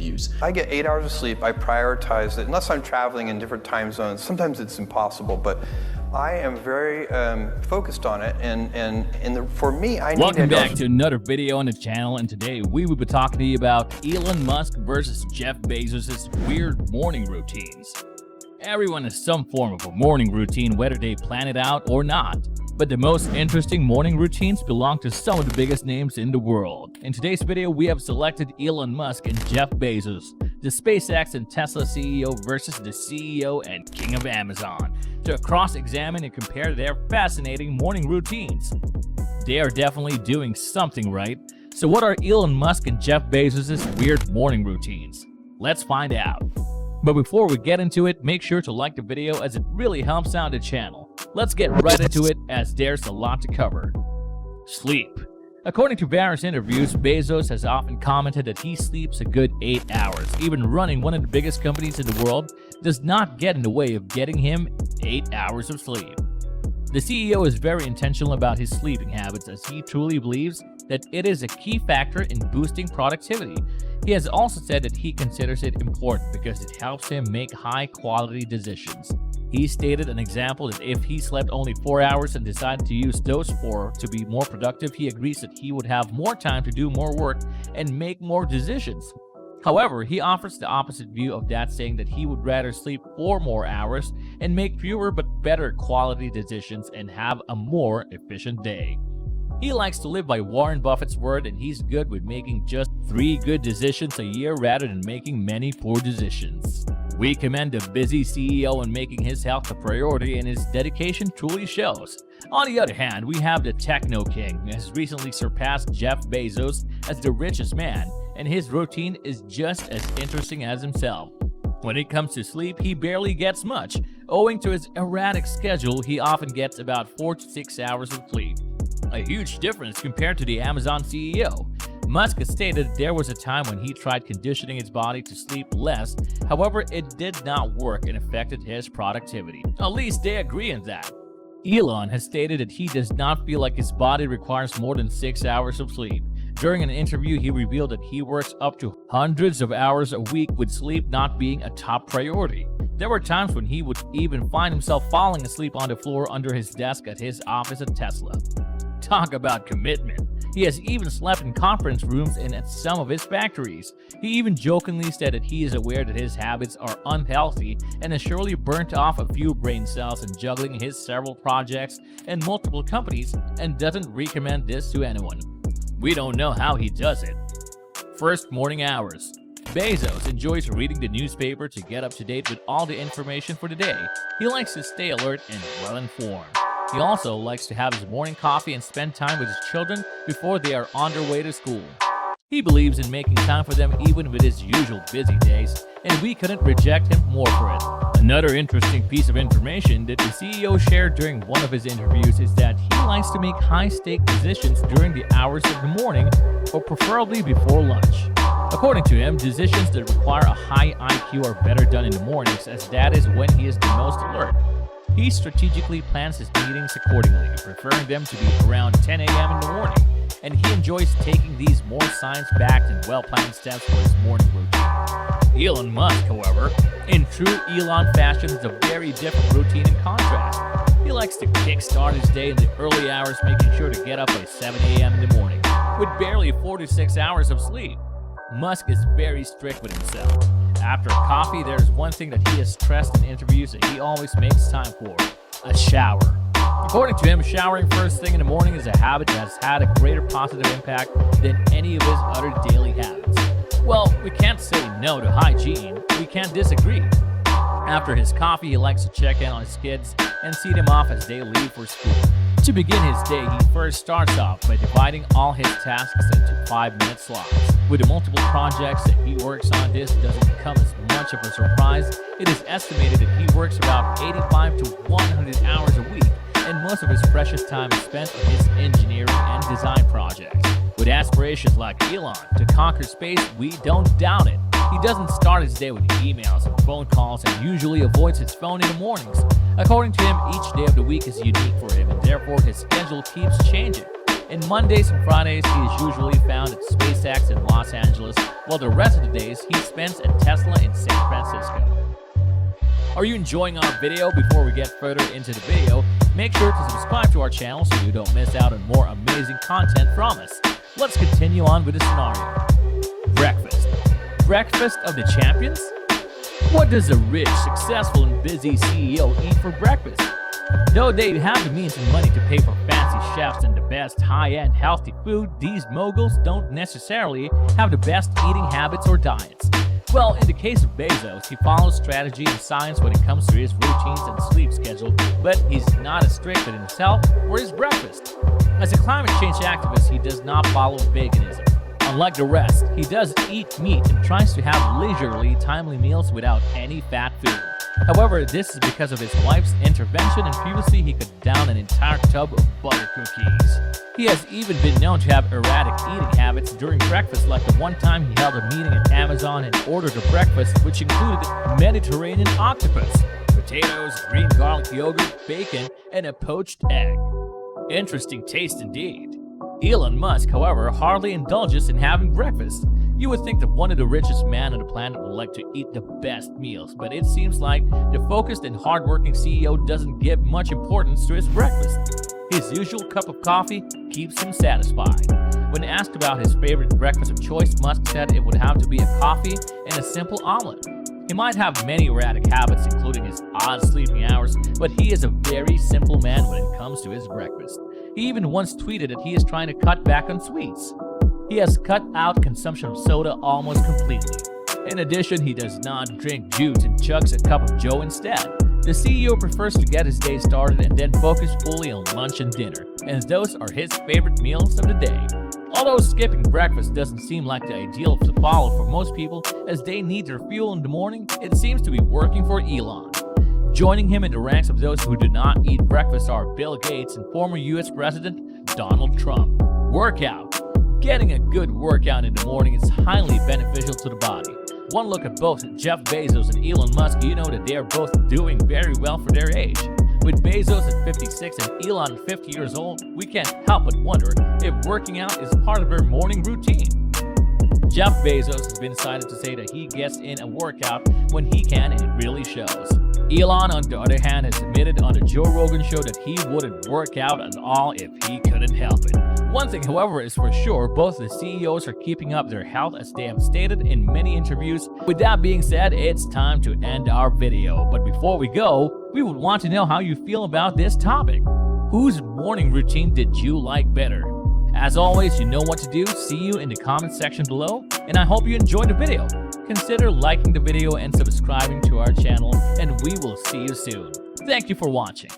interviews. I get 8 hours of sleep. I prioritize it. Unless I'm traveling in different time zones, sometimes it's impossible, but I am very focused on it, and for me, I need Welcome back to another video on the channel, and today we will be talking to you about Elon Musk versus Jeff Bezos' weird morning routines. Everyone has some form of a morning routine, whether they plan it out or not. But the most interesting morning routines belong to some of the biggest names in the world. In today's video, we have selected Elon Musk and Jeff Bezos, the SpaceX and Tesla CEO versus the CEO and King of Amazon, to cross-examine and compare their fascinating morning routines. They are definitely doing something right. So what are Elon Musk and Jeff Bezos' weird morning routines? Let's find out. But before we get into it, make sure to like the video as it really helps out the channel. Let's get right into it as there's a lot to cover. Sleep. According to various interviews, Bezos has often commented that he sleeps a good 8 hours. Even running one of the biggest companies in the world does not get in the way of getting him 8 hours of sleep. The CEO is very intentional about his sleeping habits as he truly believes that it is a key factor in boosting productivity. He has also said that he considers it important because it helps him make high-quality decisions. He stated an example that if he slept only 4 hours and decided to use those 4 to be more productive, he agrees that he would have more time to do more work and make more decisions. However, he offers the opposite view of that, saying that he would rather sleep 4 more hours and make fewer but better quality decisions and have a more efficient day. He likes to live by Warren Buffett's word, and he's good with making just 3 good decisions a year rather than making many poor decisions. We commend the busy CEO in making his health a priority, and his dedication truly shows. On the other hand, we have the Techno King, who has recently surpassed Jeff Bezos as the richest man, and his routine is just as interesting as himself. When it comes to sleep, he barely gets much. Owing to his erratic schedule, he often gets about 4 to 6 hours of sleep. A huge difference compared to the Amazon CEO. Musk has stated there was a time when he tried conditioning his body to sleep less, however it did not work and affected his productivity. At least they agree on that. Elon has stated that he does not feel like his body requires more than 6 hours of sleep. During an interview, he revealed that he works up to hundreds of hours a week, with sleep not being a top priority. There were times when he would even find himself falling asleep on the floor under his desk at his office at Tesla. Talk about commitment. He has even slept in conference rooms and at some of his factories. He even jokingly said that he is aware that his habits are unhealthy and has surely burnt off a few brain cells in juggling his several projects and multiple companies, and doesn't recommend this to anyone. We don't know how he does it. First morning hours. Bezos enjoys reading the newspaper to get up to date with all the information for the day. He likes to stay alert and well-informed. He also likes to have his morning coffee and spend time with his children before they are on their way to school. He believes in making time for them even with his usual busy days, and we couldn't reject him more for it. Another interesting piece of information that the CEO shared during one of his interviews is that he likes to make high-stake decisions during the hours of the morning, or preferably before lunch. According to him, decisions that require a high IQ are better done in the mornings, as that is when he is the most alert. He strategically plans his meetings accordingly, preferring them to be around 10 a.m. in the morning, and he enjoys taking these more science-backed and well-planned steps for his morning routine. Elon Musk, however, in true Elon fashion, has a very different routine in contrast. He likes to kickstart his day in the early hours, making sure to get up by 7 a.m. in the morning, with barely 4 to 6 hours of sleep. Musk is very strict with himself. After coffee, there's one thing that he has stressed in interviews that he always makes time for: a shower. According to him, showering first thing in the morning is a habit that has had a greater positive impact than any of his other daily habits. Well, we can't say no to hygiene. We can't disagree. After his coffee, he likes to check in on his kids and see them off as they leave for school. To begin his day, he first starts off by dividing all his tasks into 5-minute slots. With the multiple projects that he works on, this doesn't come as much of a surprise. It is estimated that he works about 85 to 100 hours a week, and most of his precious time is spent on his engineering and design projects. With aspirations like Elon to conquer space, we don't doubt it. He doesn't start his day with emails and phone calls, and usually avoids his phone in the mornings. According to him, each day of the week is unique for him, and therefore his schedule keeps changing. And Mondays and Fridays, he is usually found at SpaceX in Los Angeles, while the rest of the days he spends at Tesla in San Francisco. Are you enjoying our video? Before we get further into the video, make sure to subscribe to our channel so you don't miss out on more amazing content from us. Let's continue on with the scenario. Breakfast. Breakfast of the champions? What does a rich, successful, and busy CEO eat for breakfast? Though they have the means and money to pay for fancy chefs and the best high-end healthy food, these moguls don't necessarily have the best eating habits or diets. Well, in the case of Bezos, he follows strategy and science when it comes to his routines and sleep schedule, but he's not as strict with himself or his breakfast. As a climate change activist, he does not follow veganism. Unlike the rest, he does eat meat and tries to have leisurely, timely meals without any fat food. However, this is because of his wife's intervention, and previously he could down an entire tub of butter cookies. He has even been known to have erratic eating habits during breakfast, like the one time he held a meeting at Amazon and ordered a breakfast which included Mediterranean octopus, potatoes, green garlic yogurt, bacon, and a poached egg. Interesting taste indeed. Elon Musk, however, hardly indulges in having breakfast. You would think that one of the richest men on the planet would like to eat the best meals, but it seems like the focused and hardworking CEO doesn't give much importance to his breakfast. His usual cup of coffee keeps him satisfied. When asked about his favorite breakfast of choice, Musk said it would have to be a coffee and a simple omelet. He might have many erratic habits, including his odd sleeping hours, but he is a very simple man when it comes to his breakfast. He even once tweeted that he is trying to cut back on sweets. He has cut out consumption of soda almost completely. In addition, he does not drink juice and chugs a cup of joe instead. The CEO prefers to get his day started and then focus fully on lunch and dinner, and those are his favorite meals of the day. Although skipping breakfast doesn't seem like the ideal to follow for most people, as they need their fuel in the morning, it seems to be working for Elon. Joining him in the ranks of those who do not eat breakfast are Bill Gates and former US President Donald Trump. Workout. Getting a good workout in the morning is highly beneficial to the body. One look at both Jeff Bezos and Elon Musk, you know that they are both doing very well for their age. With Bezos at 56 and Elon at 50 years old, we can't help but wonder if working out is part of their morning routine. Jeff Bezos has been cited to say that he gets in a workout when he can, and it really shows. Elon, on the other hand, has admitted on the Joe Rogan show that he wouldn't work out at all if he couldn't help it. One thing, however, is for sure, both the CEOs are keeping up their health as they have stated in many interviews. With that being said, it's time to end our video. But before we go, we would want to know how you feel about this topic. Whose morning routine did you like better? As always, you know what to do. See you in the comment section below, and I hope you enjoyed the video. Consider liking the video and subscribing to our channel, and we will see you soon. Thank you for watching.